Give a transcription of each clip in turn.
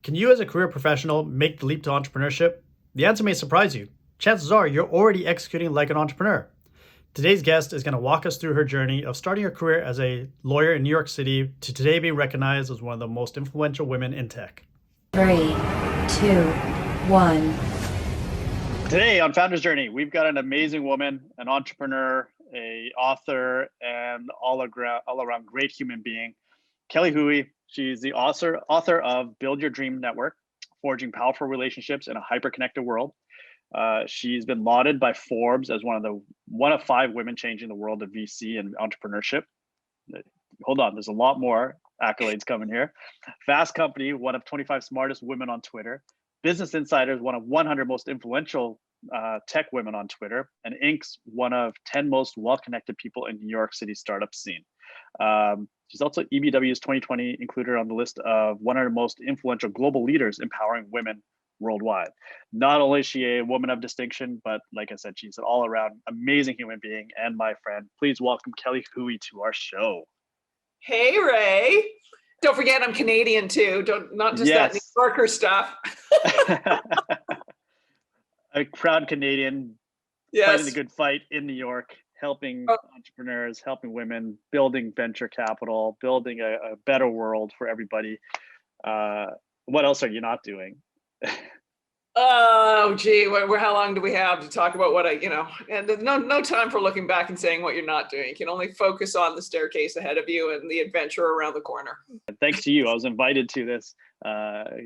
Can you, as a career professional, make the leap to entrepreneurship? The answer may surprise you. Chances are you're already executing like an entrepreneur. Today's guest is going to walk us through her journey of starting her career as a lawyer in New York City to today being recognized as one of the most influential women in tech. 3, 2, 1. Today on Founder's Journey, we've got an amazing woman, an entrepreneur, a author, and all around great human being, Kelly Hoey. She's the author of Build Your Dream Network, Forging Powerful Relationships in a Hyper-Connected World. She's been lauded by Forbes as one of 5 women changing the world of VC and entrepreneurship. Hold on, there's a lot more accolades coming here. Fast Company, one of 25 smartest women on Twitter. Business Insider's one of 100 most influential tech women on Twitter, and Inc.'s one of 10 most well-connected people in New York City startup scene. She's also EBW's 2020 included on the list of 100 most influential global leaders empowering women worldwide. Not only is she a woman of distinction, but like I said, she's an all-around amazing human being and my friend. Please welcome Kelly Hoey to our show. Hey, Ray. Don't forget I'm Canadian too. Not just that New Yorker stuff. A proud Canadian, fighting the good fight in New York, helping entrepreneurs, helping women, building venture capital, building a better world for everybody. What else are you not doing? Oh, gee, how long do we have to talk about and no time for looking back and saying what you're not doing. You can only focus on the staircase ahead of you and the adventure around the corner. Thanks to you, I was invited to this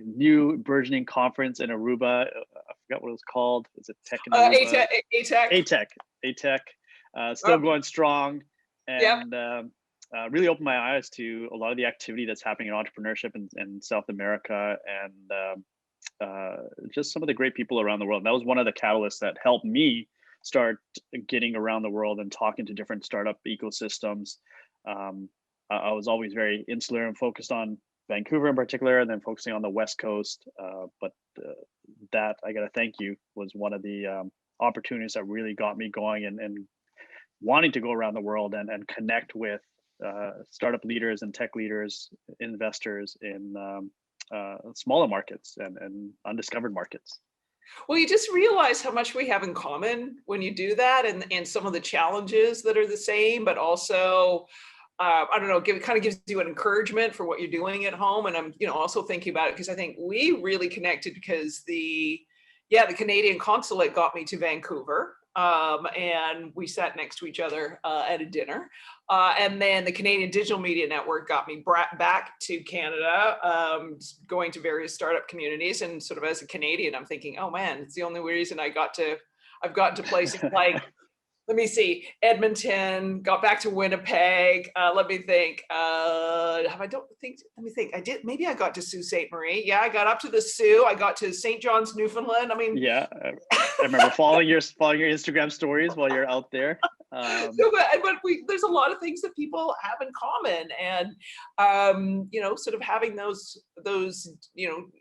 new burgeoning conference in Aruba. I forgot what it was called. Is it Tech in Aruba? ATEC. Still going strong, and really opened my eyes to a lot of the activity that's happening in entrepreneurship in South America, and just some of the great people around the world. And that was one of the catalysts that helped me start getting around the world and talking to different startup ecosystems. I was always very insular and focused on Vancouver in particular, and then focusing on the West Coast. But that, I got to thank you, was one of the opportunities that really got me going and wanting to go around the world and connect with startup leaders and tech leaders, investors in smaller markets and undiscovered markets. Well, you just realize how much we have in common when you do that, and some of the challenges that are the same, but also I don't know, it kind of gives you an encouragement for what you're doing at home. And I'm also thinking about it because I think we really connected because the Canadian consulate got me to Vancouver. And we sat next to each other at a dinner. And then the Canadian Digital Media Network got me back to Canada, going to various startup communities. And sort of as a Canadian, I'm thinking, oh man, it's the only reason I've gotten to places like, let me see, Edmonton, got back to Winnipeg. Let me think. I did. Maybe I got to Sault Ste. Marie. Yeah, I got up to the Sault. I got to St. John's, Newfoundland. I mean, yeah, I remember following your Instagram stories while you're out there. But there's a lot of things that people have in common, and sort of having those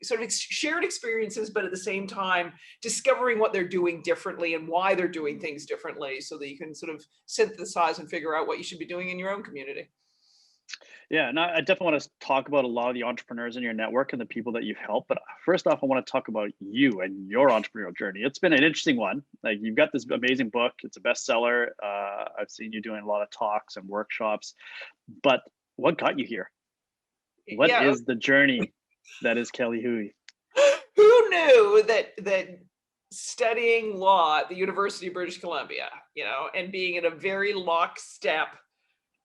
sort of shared experiences, but at the same time discovering what they're doing differently and why they're doing things differently, so that you can sort of synthesize and figure out what you should be doing in your own community. Yeah, and I definitely want to talk about a lot of the entrepreneurs in your network and the people that you've helped. But first off, I want to talk about you and your entrepreneurial journey. It's been an interesting one. Like, you've got this amazing book. It's a bestseller. I've seen you doing a lot of talks and workshops. But what got you here? What is the journey that is Kelly Hoey? Who knew that studying law at the University of British Columbia, and being in a very lockstep,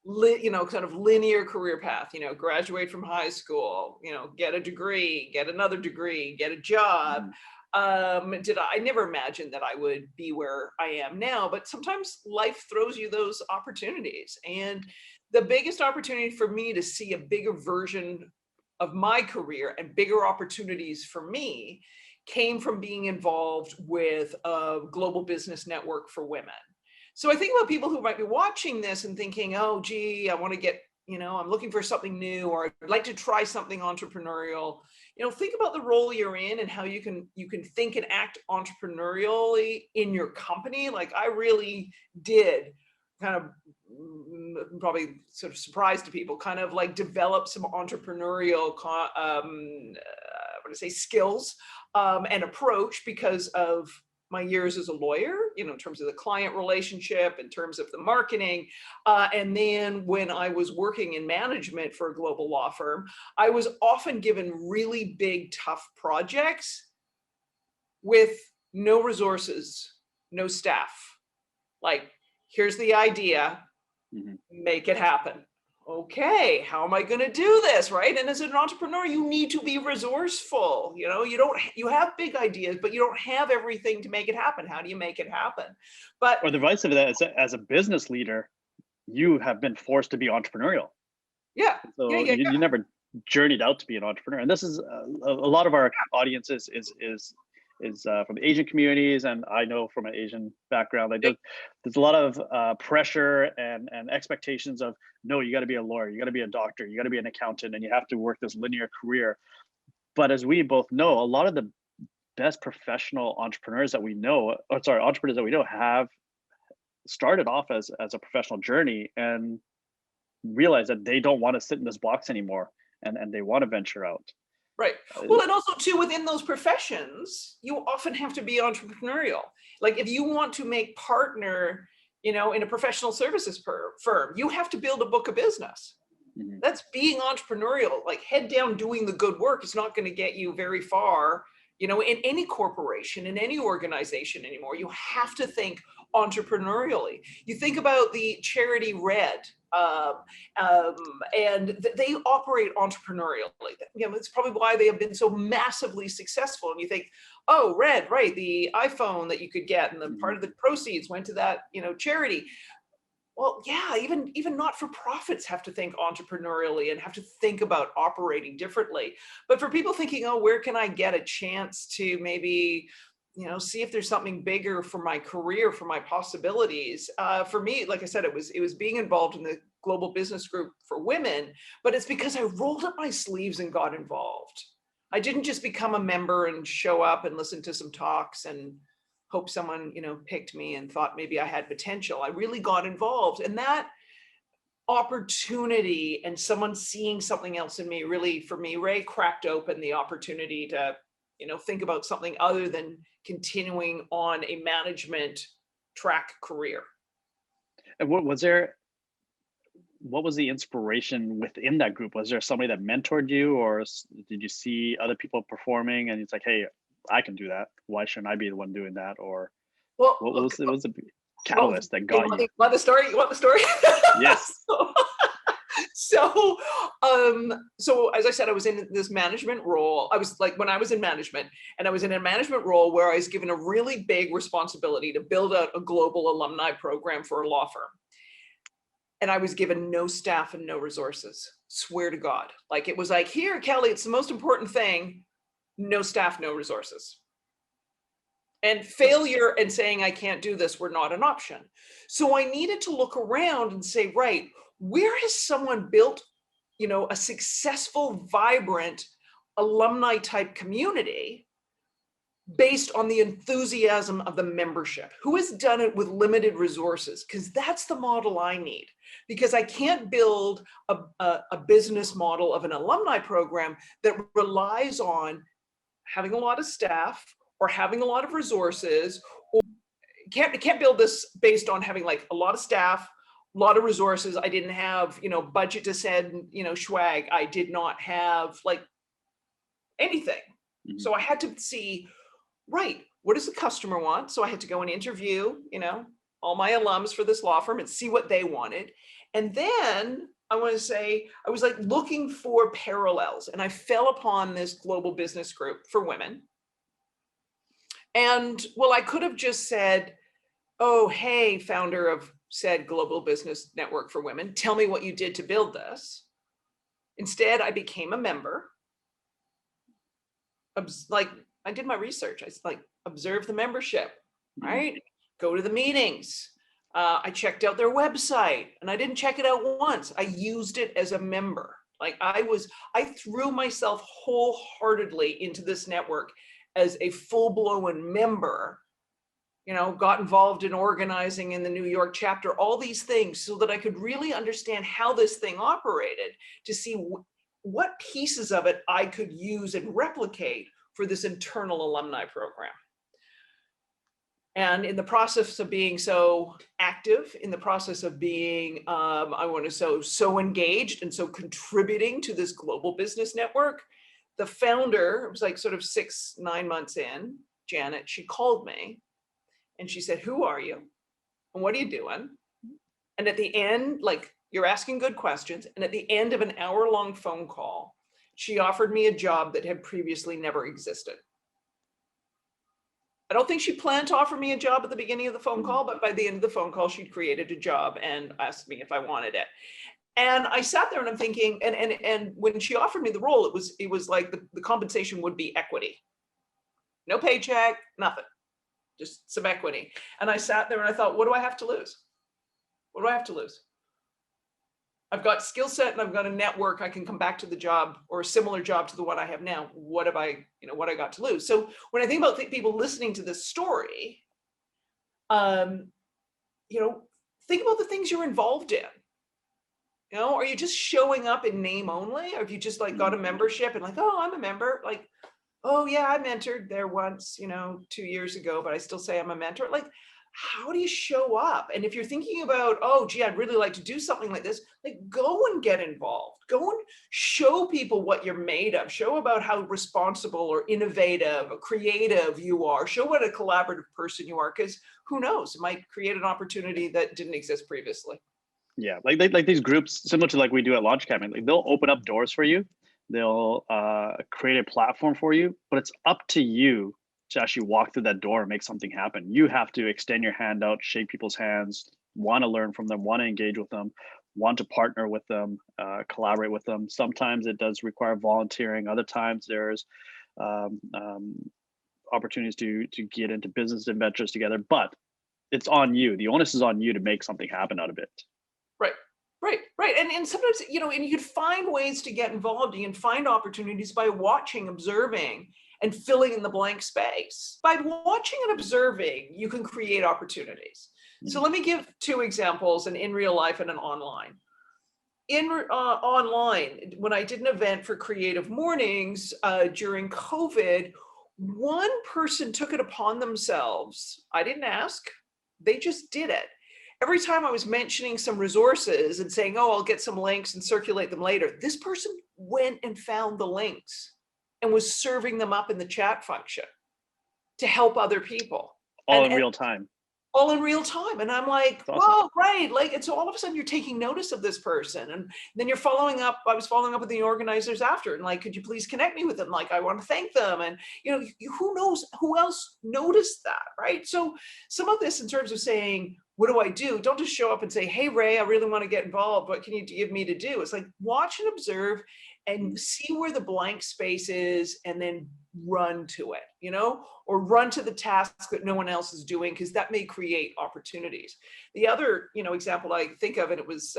kind of linear career path, graduate from high school, get a degree, get another degree, get a job. I never imagined that I would be where I am now, but sometimes life throws you those opportunities. And the biggest opportunity for me to see a bigger version of my career and bigger opportunities for me came from being involved with a global business network for women. So I think about people who might be watching this and thinking, oh, gee, I want to get, I'm looking for something new, or I'd like to try something entrepreneurial. Think about the role you're in and how you can think and act entrepreneurially in your company. Like I really did kind of, probably sort of surprise to people, kind of like develop some entrepreneurial want to say skills and approach because of my years as a lawyer, in terms of the client relationship, in terms of the marketing. And then when I was working in management for a global law firm, I was often given really big, tough projects with no resources, no staff. Like, here's the idea, make it happen. Okay, how am I going to do this, right? And as an entrepreneur, you need to be resourceful. You have big ideas, but you don't have everything to make it happen. How do you make it happen? But or the vice of that is, as a business leader, you have been forced to be entrepreneurial. yeah, So you never journeyed out to be an entrepreneur. And this is a lot of our audiences is from Asian communities, and I know from an Asian background, like there's a lot of pressure and expectations of, no, you got to be a lawyer, you got to be a doctor, you got to be an accountant, and you have to work this linear career. But as we both know, a lot of the best professional entrepreneurs that we know, entrepreneurs that we know, have started off as a professional journey and realize that they don't want to sit in this box anymore, and they want to venture out. Right. Well, and also too, within those professions, you often have to be entrepreneurial. Like if you want to make partner, in a professional services firm, you have to build a book of business. That's being entrepreneurial, like head down doing the good work. It's not going to get you very far, in any corporation, in any organization anymore. You have to think entrepreneurially. You think about the charity Red, and they operate entrepreneurially. That's probably why they have been so massively successful. And you think, oh, Red, right, the iPhone that you could get, and the part of the proceeds went to that, charity. Well, yeah, even not-for-profits have to think entrepreneurially and have to think about operating differently. But for people thinking, oh, where can I get a chance to maybe, see if there's something bigger for my career, for my possibilities. For me, like I said, it was being involved in the global business group for women, but it's because I rolled up my sleeves and got involved. I didn't just become a member and show up and listen to some talks and hope someone, picked me and thought maybe I had potential. I really got involved, and that opportunity and someone seeing something else in me really, for me, Ray, cracked open the opportunity to, think about something other than continuing on a management track career. And what was the inspiration within that group? Was there somebody that mentored you, or did you see other people performing and it's like, hey, I can do that, why shouldn't I be the one doing that? Or what was the catalyst that got you? You want the story? You want the story? Yes. So as I said, I was in this management role. I was like, when I was in management, and I was in a management role where I was given a really big responsibility to build out a global alumni program for a law firm. And I was given no staff and no resources. Swear to God. Like, it was like, here, Kelly, it's the most important thing. No staff, no resources. And failure and saying I can't do this were not an option. So I needed to look around and say, right, where has someone built, a successful, vibrant alumni type community based on the enthusiasm of the membership? Who has done it with limited resources? Because that's the model I need. Because I can't build a business model of an alumni program that relies on having a lot of staff or having a lot of resources. Or can't build this based on having like a lot of staff, a lot of resources. I didn't have, budget to send, swag. I did not have like anything. So I had to see, right, what does the customer want? So I had to go and interview, all my alums for this law firm and see what they wanted. And then I want to say, I was like looking for parallels, and I fell upon this global business group for women. And well, I could have just said, oh, hey, founder of said global business network for women, tell me what you did to build this. Instead, I became a member. Like, I did my research. I like observe the membership, right? Go to the meetings. I checked out their website, and I didn't check it out once. I used it as a member. Like I threw myself wholeheartedly into this network as a full-blown member, got involved in organizing in the New York chapter, all these things so that I could really understand how this thing operated, to see what pieces of it I could use and replicate for this internal alumni program. And in the process of being so active, in the process of being, I want to so engaged and so contributing to this global business network, the founder, it was like sort of 6-9 months in, Janet, she called me and she said, "Who are you? And what are you doing?" And at the end, like, you're asking good questions. And at the end of an hour-long phone call, she offered me a job that had previously never existed. I don't think she planned to offer me a job at the beginning of the phone call, but by the end of the phone call, she'd created a job and asked me if I wanted it. And I sat there and I'm thinking, and when she offered me the role, it was like the compensation would be equity. No paycheck, nothing, just some equity. And I sat there and I thought, what do I have to lose? What do I have to lose? I've got skill set and I've got a network. I can come back to the job or a similar job to the one I have now. What have I, what I got to lose? So when I think about people listening to this story, think about the things you're involved in. Are you just showing up in name only? Or have you just like got a membership and like, oh, I'm a member? Like, oh yeah, I mentored there once, 2 years ago, but I still say I'm a mentor. Like, how do you show up? And if you're thinking about, oh, gee, I'd really like to do something like this, like go and get involved. Go and show people what you're made of. Show about how responsible or innovative or creative you are. Show what a collaborative person you are, because who knows, it might create an opportunity that didn't exist previously. Yeah, like these groups, similar to like we do at LaunchCamp, like they'll open up doors for you. They'll create a platform for you, but it's up to you to actually walk through that door and make something happen. You have to extend your hand out, shake people's hands, want to learn from them, want to engage with them, want to partner with them, collaborate with them. Sometimes it does require volunteering. Other times there's opportunities to get into business adventures together, but it's on you. The onus is on you to make something happen out of it. Right. And sometimes, and you can find ways to get involved. You can find opportunities by watching, observing, and filling in the blank space. By watching and observing, you can create opportunities. So let me give 2 examples, an in real life and an online. Online, when I did an event for Creative Mornings during COVID, one person took it upon themselves. I didn't ask, they just did it. Every time I was mentioning some resources and saying, oh, I'll get some links and circulate them later, this person went and found the links and was serving them up in the chat function to help other people. All in real time. All in real time. And I'm like, That's awesome. whoa, right. Like, it's all of a sudden you're taking notice of this person. And then you're following up. I was following up with the organizers after and like, could you please connect me with them? Like, I want to thank them. And, who knows who else noticed that, right? So some of this in terms of saying, what do I do? Don't just show up and say, hey, Ray, I really want to get involved. What can you give me to do? It's like, watch and observe and see where the blank space is and then run to it, or run to the task that no one else is doing, because that may create opportunities. The other, example I think of, and it was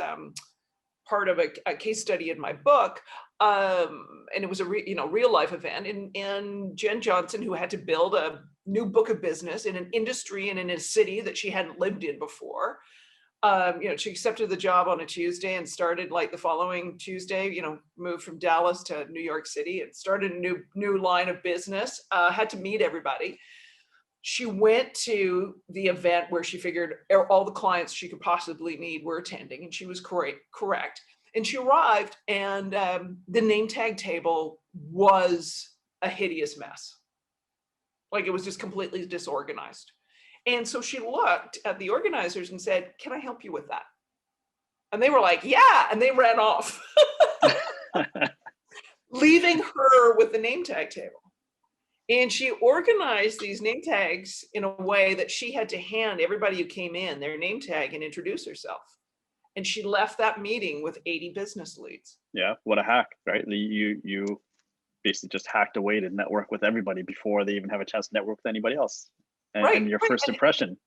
part of a case study in my book, and it was a real life event, and Jen Johnson, who had to build a new book of business in an industry and in a city that she hadn't lived in before. She accepted the job on a Tuesday and started like the following Tuesday, moved from Dallas to New York City and started a new line of business, had to meet everybody. She went to the event where she figured all the clients she could possibly need were attending, and she was correct. And she arrived, and the name tag table was a hideous mess. Like, it was just completely disorganized. And so she looked at the organizers and said, can I help you with that? And they were like, yeah. And they ran off, leaving her with the name tag table. And she organized these name tags in a way that she had to hand everybody who came in their name tag and introduce herself. And she left that meeting with 80 business leads. Yeah, what a hack, right? You basically just hacked a way to network with everybody before they even have a chance to network with anybody else. And your first impression.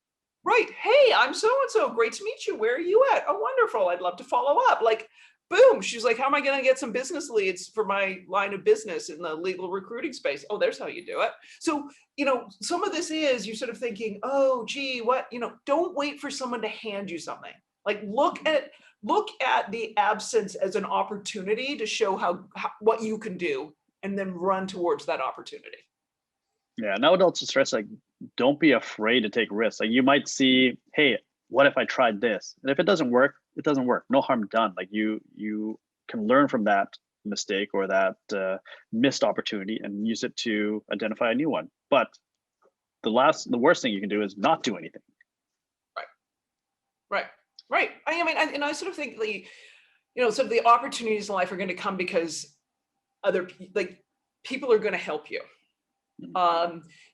Right. Hey, I'm so-and-so. Great to meet you. Where are you at? Oh, wonderful. I'd love to follow up. Like, boom. She's like, how am I going to get some business leads for my line of business in the legal recruiting space? Oh, there's how you do it. So, some of this is you're sort of thinking, oh, gee, what, don't wait for someone to hand you something. Like, look at look at the absence as an opportunity to show how what you can do, and then run towards that opportunity. Yeah, and I would also stress, like, don't be afraid to take risks. Like, you might see, hey, what if I tried this? And if it doesn't work, it doesn't work. No harm done. Like, you can learn from that mistake or that missed opportunity and use it to identify a new one. But the worst thing you can do is not do anything. Right. I mean, and I sort of think sort of the opportunities in life are going to come because people are going to help you.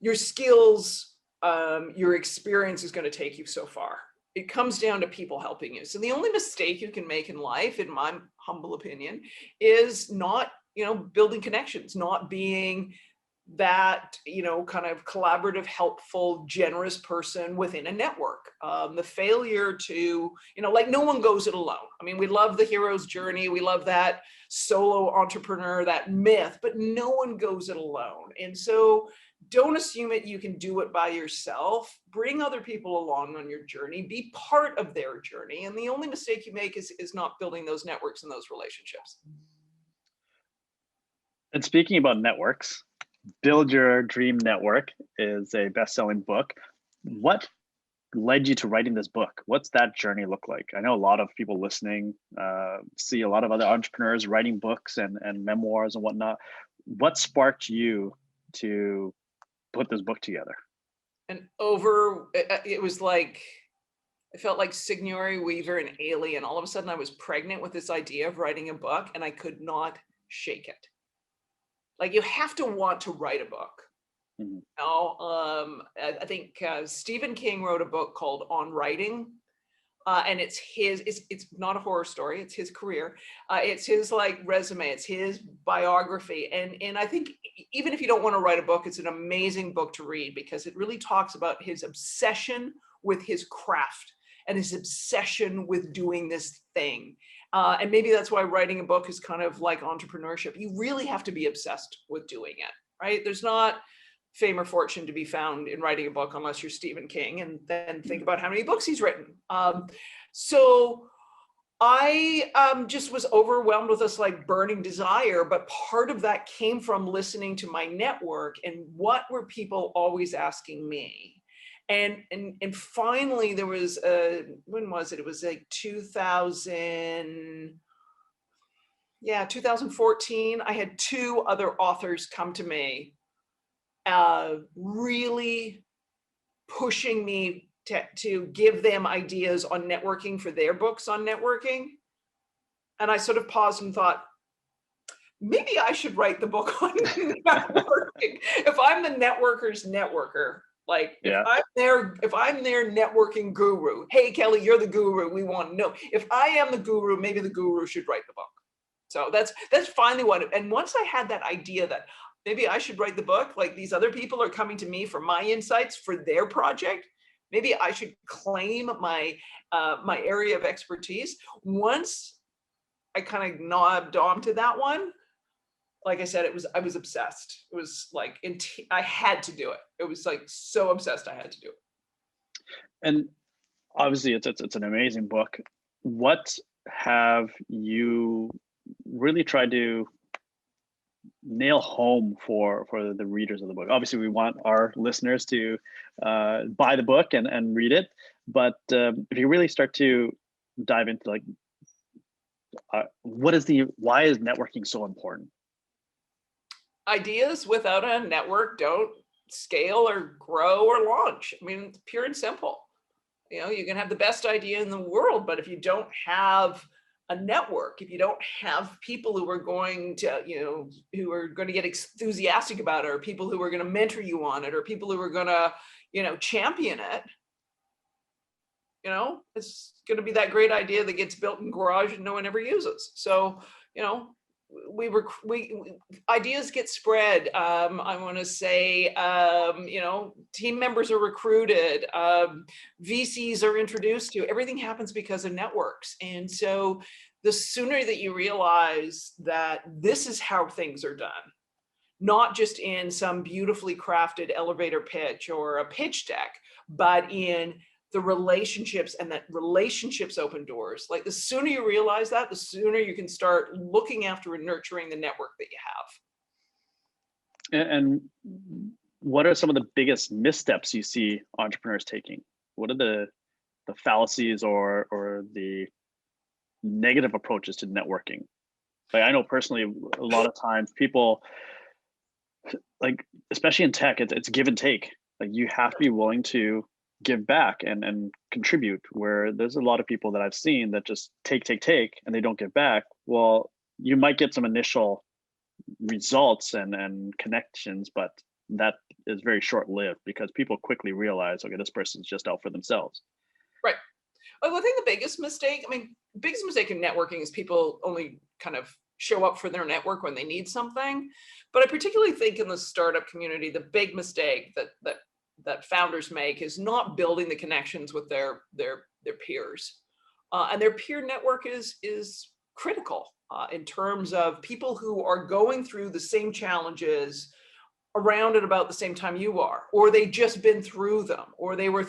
Your skills, your experience is going to take you so far. It comes down to people helping you. So the only mistake you can make in life, in my humble opinion, is not, building connections, not being that, kind of collaborative, helpful, generous person within a network. The failure to, no one goes it alone. I mean, we love the hero's journey. We love that solo entrepreneur, that myth, but no one goes it alone. And so don't assume it. You can do it by yourself. Bring other people along on your journey. Be part of their journey. And the only mistake you make is not building those networks and those relationships. And speaking about networks, Build Your Dream Network is a best-selling book. What led you to writing this book? What's that journey look like? I know a lot of people listening see a lot of other entrepreneurs writing books and memoirs and whatnot. What sparked you to put this book together? And it was like, I felt like Sigourney Weaver and Alien. All of a sudden I was pregnant with this idea of writing a book and I could not shake it. Like, you have to want to write a book. Mm-hmm. I think Stephen King wrote a book called On Writing, and it's not a horror story. It's his career. It's his resume. It's his biography. And I think even if you don't want to write a book, it's an amazing book to read because it really talks about his obsession with his craft and his obsession with doing this thing. And maybe that's why writing a book is kind of like entrepreneurship. You really have to be obsessed with doing it, right? There's not fame or fortune to be found in writing a book unless you're Stephen King, and then think about how many books he's written. So I just was overwhelmed with this burning desire, but part of that came from listening to my network and what were people always asking me. And finally there was when was it? It was 2014. I had two other authors come to me, really pushing me to give them ideas on networking for their books on networking. And I sort of paused and thought, maybe I should write the book on networking. If I'm the networker's networker, if I'm their networking guru, hey, Kelly, you're the guru. We want to know. If I am the guru, maybe the guru should write the book. So that's finally what. And once I had that idea that maybe I should write the book, these other people are coming to me for my insights for their project, maybe I should claim my area of expertise. Once I kind of knobbed onto that one, like I said, I was obsessed. It was I had to do it. It was so obsessed I had to do it. And obviously it's an amazing book. What have you really tried to nail home for the readers of the book? Obviously we want our listeners to buy the book and read it, but if you really start to dive into why is networking so important? Ideas without a network don't scale or grow or launch. I mean, it's pure and simple. You can have the best idea in the world, but if you don't have a network, if you don't have people who are going to, who are going to get enthusiastic about it, or people who are going to mentor you on it, or people who are going to, champion it, it's going to be that great idea that gets built in garage and no one ever uses. So, ideas get spread. I want to say, team members are recruited, VCs are introduced to. Everything happens because of networks. And so the sooner that you realize that this is how things are done, not just in some beautifully crafted elevator pitch or a pitch deck, but in the relationships, and that relationships open doors. Like the sooner you realize that, the sooner you can start looking after and nurturing the network that you have. And what are some of the biggest missteps you see entrepreneurs taking? What are the fallacies or the negative approaches to networking? Like I know personally, a lot of times people, like especially in tech, it's give and take. Like you have to be willing to give back and contribute, where there's a lot of people that I've seen that just take and they don't give back. Well, you might get some initial results and connections, but that is very short-lived because people quickly realize, okay, this person's just out for themselves. Right. Well, I think the biggest mistake in networking is people only kind of show up for their network when they need something. But I particularly think in the startup community, the big mistake that founders make is not building the connections with their peers. And their peer network is critical in terms of people who are going through the same challenges around at about the same time you are, or they've just been through them, or they were,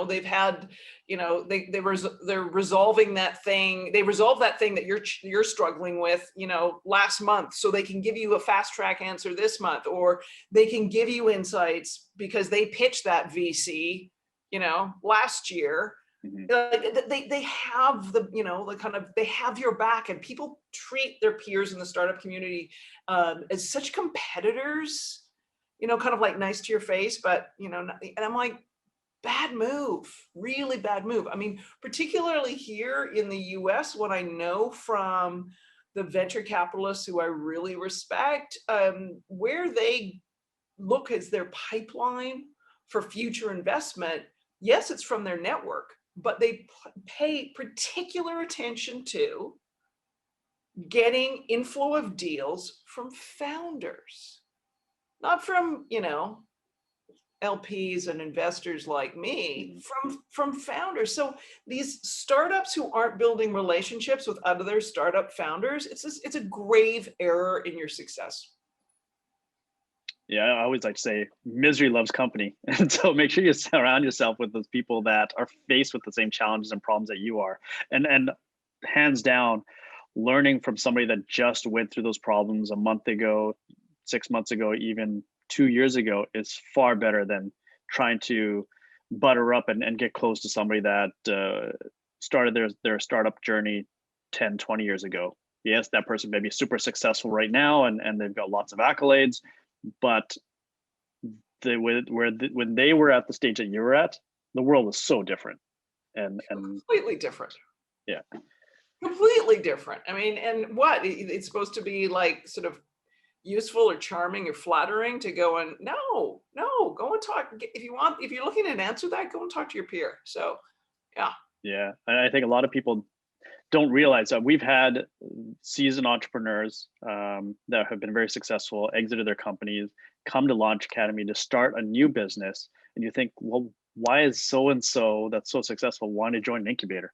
they've had, they're resolving that thing. They resolve that thing that you're struggling with, last month, so they can give you a fast track answer this month, or they can give you insights because they pitched that VC, last year. Like they have they have your back, and people treat their peers in the startup community as such competitors, kind of like nice to your face, but and I'm like, bad move, really bad move. I mean, particularly here in the US, what I know from the venture capitalists who I really respect, where they look as their pipeline for future investment, yes, it's from their network, but they pay particular attention to getting inflow of deals from founders, not from, LPs and investors like me, from founders. So these startups who aren't building relationships with other startup founders, it's a grave error in your success. Yeah, I always like to say misery loves company. And so make sure you surround yourself with those people that are faced with the same challenges and problems that you are. And hands down, learning from somebody that just went through those problems a month ago, 6 months ago, even 2 years ago is far better than trying to butter up and get close to somebody that started their startup journey 10, 20 years ago. Yes, that person may be super successful right now and they've got lots of accolades, but when they were at the stage that you were at, the world was so different. And completely different. Yeah. Completely different. I mean, and what? It's supposed to be like sort of useful or charming or flattering to go and no, go and talk. If you're looking to answer that, go and talk to your peer. So, yeah. Yeah. And I think a lot of people don't realize that we've had seasoned entrepreneurs that have been very successful, exited their companies, come to Launch Academy to start a new business. And you think, well, why is so-and-so that's so successful want to join an incubator?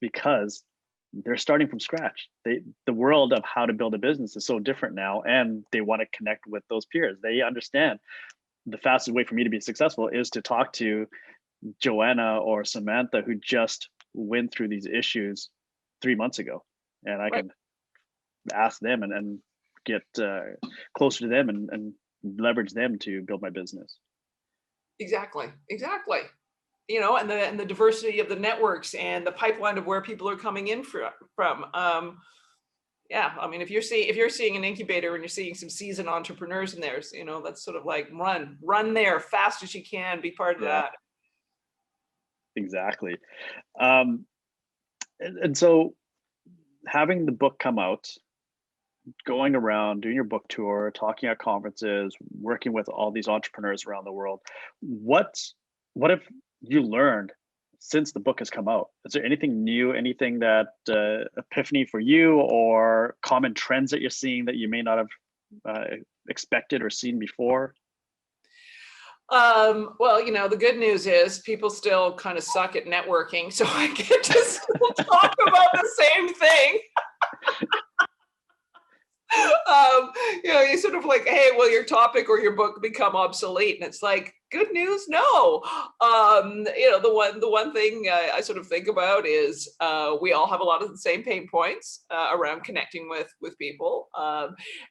Because they're starting from scratch. The world of how to build a business is so different now, and they want to connect with those peers. They understand the fastest way for me to be successful is to talk to Joanna or Samantha, who just went through these issues 3 months ago, and I can ask them and get closer to them and leverage them to build my business. Exactly. And the diversity of the networks and the pipeline of where people are coming in from. Yeah, I mean, if you're seeing an incubator and you're seeing some seasoned entrepreneurs in there, that's sort of like run there fast as you can, be part of that. Exactly. And so having the book come out, going around, doing your book tour, talking at conferences, working with all these entrepreneurs around the world, what have you learned since the book has come out? Is there anything new, anything that epiphany for you, or common trends that you're seeing that you may not have expected or seen before? Well, the good news is people still kind of suck at networking, so I get to still talk about the same thing. You sort of like, hey, will your topic or your book become obsolete? And it's like, good news, no. The one thing I sort of think about is we all have a lot of the same pain points around connecting with people.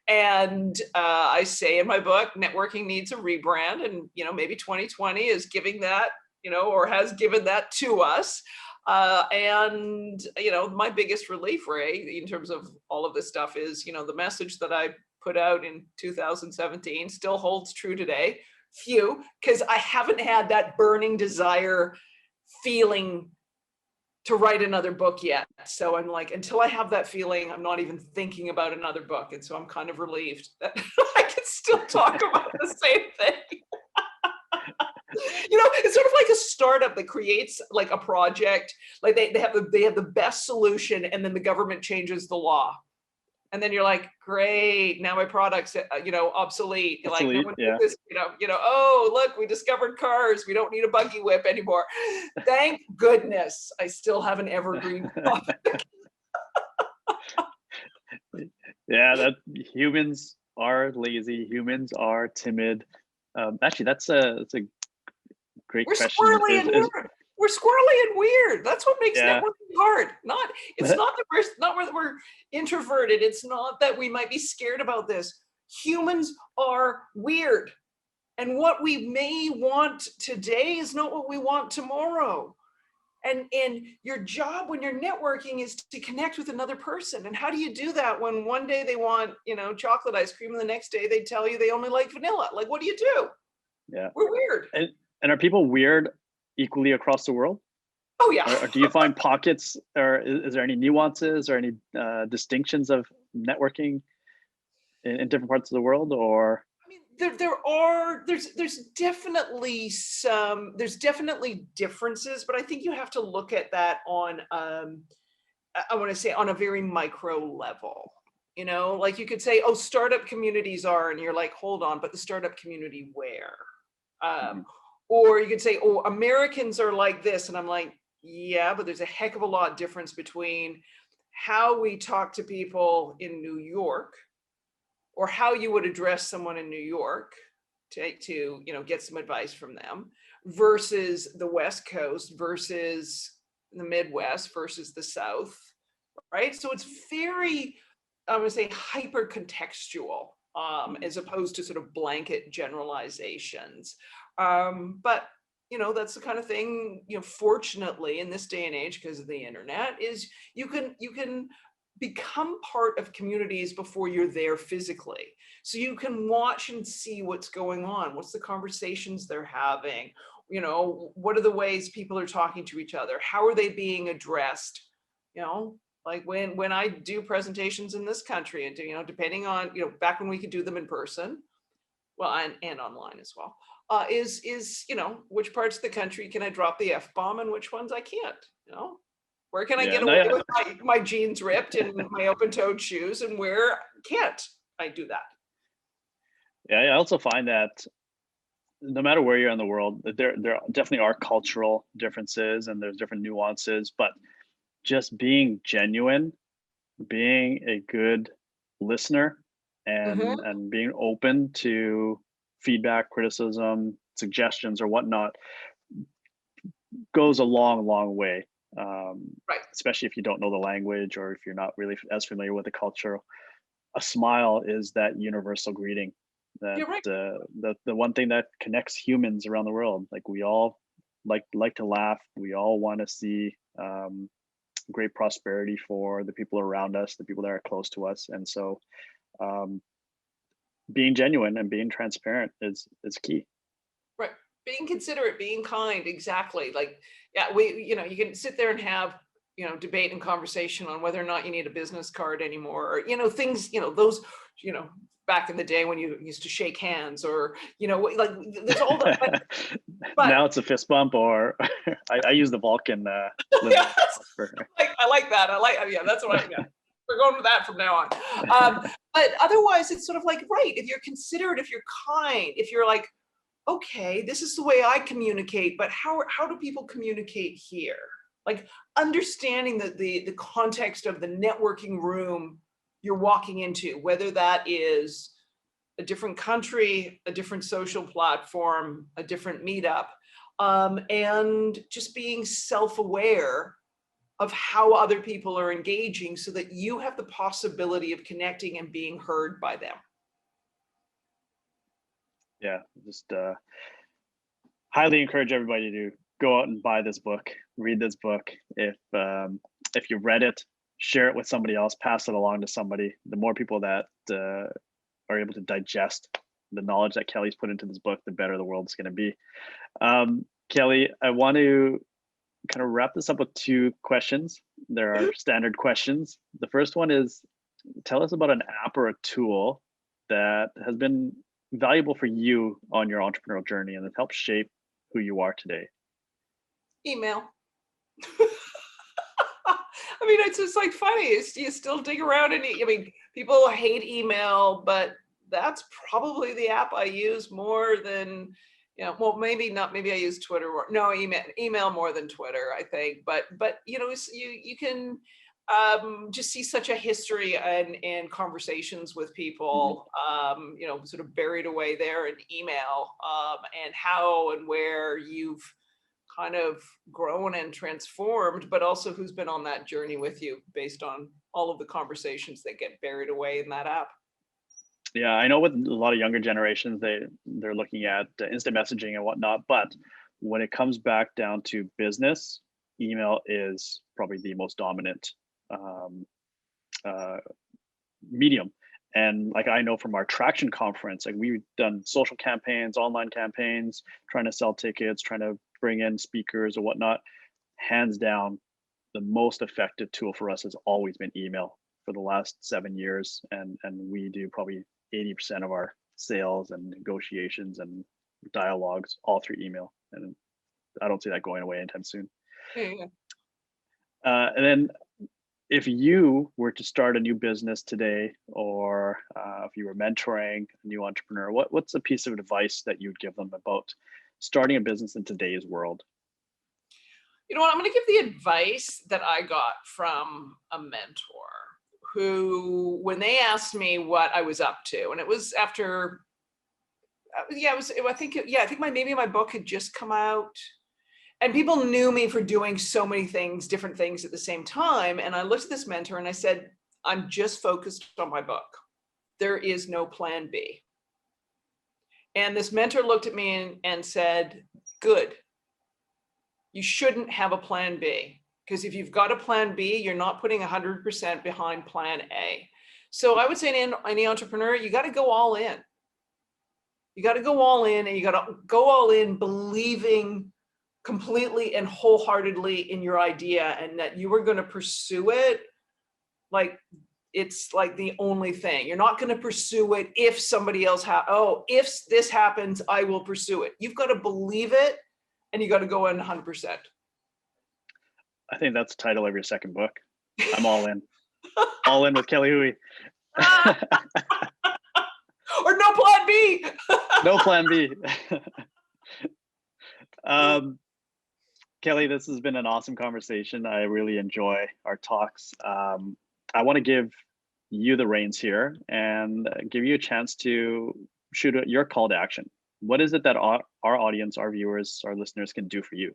And I say in my book, networking needs a rebrand, and maybe 2020 is giving that, or has given that to us. And my biggest relief, Ray, in terms of all of this stuff is, the message that I put out in 2017 still holds true today. Few, because I haven't had that burning desire feeling to write another book yet. So I'm like, until I have that feeling, I'm not even thinking about another book. And so I'm kind of relieved that I can still talk about the same thing. It's sort of like a startup that creates like a project, like they have the best solution, and then the government changes the law. And then you're like, great, now my product's obsolete. You're like, no one yeah. this, oh, look, we discovered cars. We don't need a buggy whip anymore. Thank goodness I still have an evergreen product. Yeah, that humans are lazy, humans are timid. Actually, that's a great We're question. squirrely and weird. We're squirrely and weird. That's what makes Yeah. networking hard. It's not that we're introverted. It's not that we might be scared about this. Humans are weird. And what we may want today is not what we want tomorrow. And your job when you're networking is to connect with another person. And how do you do that when one day they want, chocolate ice cream, and the next day they tell you they only like vanilla? Like, what do you do? Yeah. We're weird. And are people weird equally across the world? Oh yeah. Or do you find pockets, or is there any nuances or any distinctions of networking in different parts of the world? Or I mean, there's definitely differences, but I think you have to look at that on I want to say on a very micro level. Like you could say, oh, startup communities are, and you're like, hold on, but the startup community where? Or you could say, oh, Americans are like this, and I'm like, yeah, but there's a heck of a lot of difference between how we talk to people in New York, or how you would address someone in New York to get some advice from them, versus the West Coast, versus the Midwest, versus the South, right? So it's very, I'm going to say, hyper contextual, as opposed to sort of blanket generalizations. But that's the kind of thing, fortunately in this day and age, because of the internet, is you can become part of communities before you're there physically. So you can watch and see what's going on. What's the conversations they're having? What are the ways people are talking to each other? How are they being addressed? Like when I do presentations in this country, and depending on, back when we could do them in person, well, and online as well, is which parts of the country can I drop the F-bomb and which ones I can't, Where can I get away with my jeans ripped and my open-toed shoes, and where can't I do that? Yeah, I also find that no matter where you're in the world, there definitely are cultural differences and there's different nuances, but just being genuine, being a good listener, and being open to feedback, criticism, suggestions, or whatnot goes a long way. Right. Especially if you don't know the language, or if you're not really as familiar with the culture. A smile is that universal greeting. That You're right. The one thing that connects humans around the world. Like, we all like to laugh. We all want to see great prosperity for the people around us, the people that are close to us, and so being genuine and being transparent is key. Right. Being considerate, being kind. Exactly. Like, yeah, you can sit there and have, debate and conversation on whether or not you need a business card anymore, or, things, those, back in the day when you used to shake hands, or, like there's all that. But now it's a fist bump, or I use the Vulcan. Yeah, I like that. Yeah, that's what I. Yeah. We're going with that from now on. But otherwise, it's sort of like, right, if you're considerate, if you're kind, if you're like, okay, this is the way I communicate, but how do people communicate here? Like, understanding the context of the networking room you're walking into, whether that is a different country, a different social platform, a different meetup, and just being self-aware of how other people are engaging so that you have the possibility of connecting and being heard by them. Yeah, just highly encourage everybody to go out and buy this book, read this book. If you've read it, share it with somebody else, pass it along to somebody. The more people that are able to digest the knowledge that Kelly's put into this book, the better the world is going to be. Kelly, I want to kind of wrap this up with 2 questions. There are standard questions. The first one is, tell us about an app or a tool that has been valuable for you on your entrepreneurial journey and that helped shape who you are today. Email. I mean, it's just like funny. You still dig around and I mean, people hate email, but that's probably the app I use more than, well, maybe not. Maybe I use Twitter more. No, email more than Twitter, I think. But you can just see such a history and conversations with people, sort of buried away there in email, and how and where you've kind of grown and transformed, but also who's been on that journey with you based on all of the conversations that get buried away in that app. Yeah, I know with a lot of younger generations, they're looking at instant messaging and whatnot, but when it comes back down to business, email is probably the most dominant medium. And like I know from our Traction conference, like we've done social campaigns, online campaigns, trying to sell tickets, trying to bring in speakers or whatnot. Hands down, the most effective tool for us has always been email for the last 7 years. And we do probably 80% of our sales and negotiations and dialogues all through email. And I don't see that going away anytime soon. Yeah. And then if you were to start a new business today, or if you were mentoring a new entrepreneur, what's a piece of advice that you'd give them about starting a business in today's world? You know what? I'm going to give the advice that I got from a mentor who, when they asked me what I was up to, and it was after, I think maybe my book had just come out. And people knew me for doing so many things, different things at the same time. And I looked at this mentor and I said, I'm just focused on my book. There is no plan B. And this mentor looked at me and said, good. You shouldn't have a plan B, because if you've got a plan B, you're not putting 100% behind plan A. So I would say to any entrepreneur, you got to go all in. You got to go all in, and you got to go all in believing completely and wholeheartedly in your idea, and that you are going to pursue it like it's like the only thing. You're not going to pursue it if somebody else if this happens, I will pursue it. You've got to believe it, and you got to go in 100%. I think that's the title of your second book. I'm all in. All in with Kelly Hoey. Or no plan B. No plan B. Kelly, this has been an awesome conversation. I really enjoy our talks. I want to give you the reins here and give you a chance to shoot your call to action. What is it that our audience, our viewers, our listeners can do for you?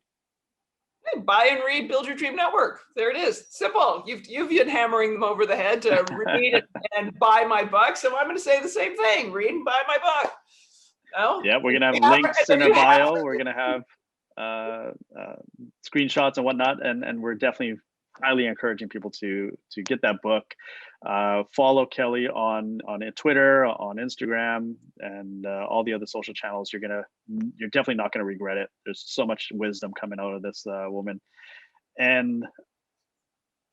Hey, buy and read, build your dream network. There it is. Simple. You've been hammering them over the head to read and buy my book. So I'm going to say the same thing. Read and buy my book. No? Yeah, we're going to have links in our bio. We're going to have screenshots and whatnot, and we're definitely highly encouraging people to get that book. Follow Kelly on Twitter, on Instagram, and all the other social channels. You're definitely not gonna regret it. There's so much wisdom coming out of this woman, and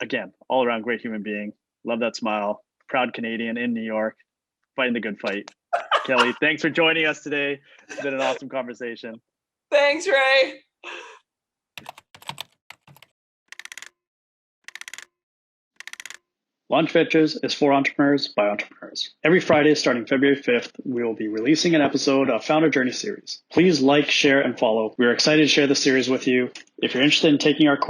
again, all around great human being. Love that smile. Proud Canadian in New York, fighting the good fight. Kelly, thanks for joining us today. It's been an awesome conversation. Thanks, Ray. Launch Ventures is for entrepreneurs by entrepreneurs. Every Friday starting February 5th, we will be releasing an episode of Founder Journey series. Please like, share, and follow. We are excited to share the series with you. If you're interested in taking our course,